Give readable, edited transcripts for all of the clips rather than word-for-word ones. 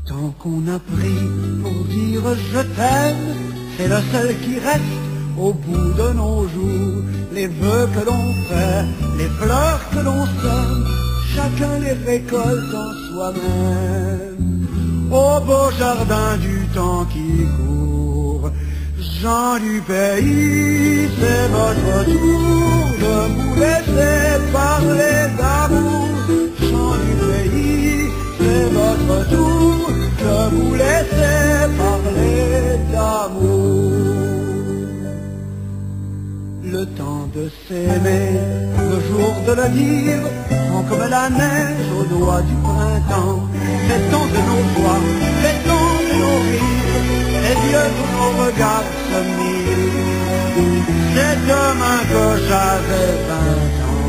temps qu'on a pris pour dire je t'aime, c'est le seul qui reste au bout de nos jours. Les vœux que l'on fait, les fleurs que l'on sème, chacun les récolte en soi-même. Au beau jardin du temps qui court, gens du pays, c'est votre tour de vous laisser parler d'amour. Gens du pays, c'est votre tour de vous laisser parler d'amour. Le temps de s'aimer, le jour de le dire, prend comme la neige au doigt du printemps. C'est temps de nos joies, c'est temps de nos rires, les yeux de nos regards se mirent. C'est demain que j'avais 20 ans.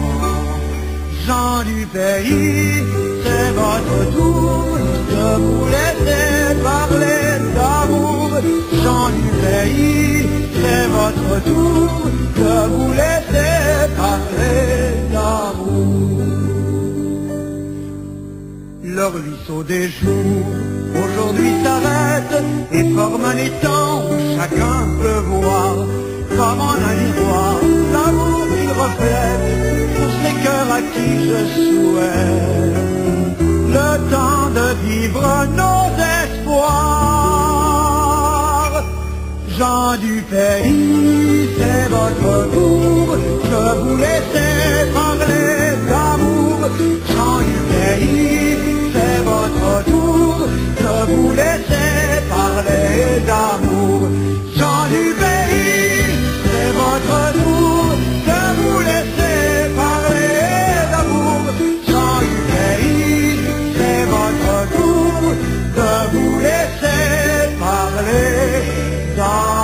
Gens du pays, c'est votre tour de vous laisser parler d'amour. Gens du pays, c'est votre tour de vous laisser parler d'amour. Le ruisseau des jours aujourd'hui s'arrête et forme un étang où chacun peut voir comme en un miroir l'amour qu'il reflète pour ces cœurs à qui je souhaite le temps de vivre nos espoirs. Gens du pays, c'est votre tour de vous laisser parler d'amour. Gens du pays, c'est votre tour de vous laisser parler d'amour. Gens du pays, c'est votre tour de vous laisser parler d'amour. Gens du pays, c'est votre tour de vous laisser parler d'amour.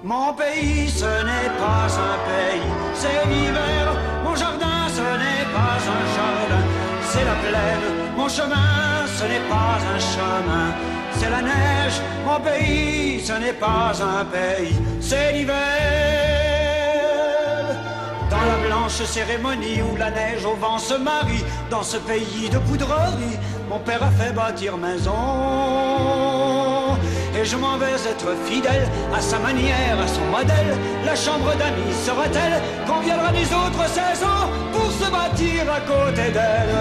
Mon pays, ce n'est pas un pays, c'est l'hiver. Mon jardin, ce n'est pas un jardin, c'est la plaine. Mon chemin, ce n'est pas un chemin, c'est la neige. Mon pays, ce n'est pas un pays, c'est l'hiver. Dans la blanche cérémonie où la neige au vent se marie, dans ce pays de poudrerie, mon père a fait bâtir maison. Et je m'en vais être fidèle à sa manière, à son modèle. La chambre d'amis sera-t-elle qu'on viendra des autres 16 ans pour se bâtir à côté d'elle?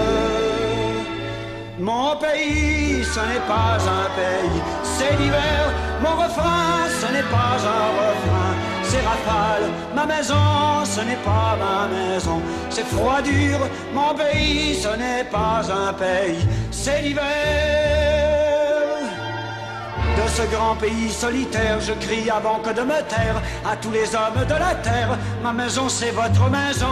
Mon pays, ce n'est pas un pays, c'est l'hiver. Mon refrain, ce n'est pas un refrain, c'est rafale. Ma maison, ce n'est pas ma maison, c'est froid dur. Mon pays, ce n'est pas un pays, c'est l'hiver. De ce grand pays solitaire, je crie avant que de me taire à tous les hommes de la terre. Ma maison, c'est votre maison.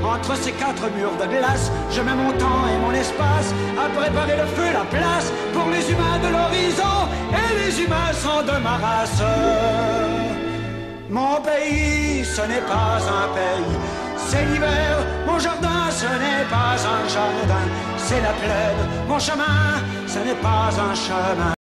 Entre ces quatre murs de glace, je mets mon temps et mon espace à préparer le feu, la place pour les humains de l'horizon. Et les humains sont de ma race. Mon pays, ce n'est pas un pays, c'est l'hiver. Mon jardin, ce n'est pas un jardin, c'est la plaine. Mon chemin, ce n'est pas un chemin,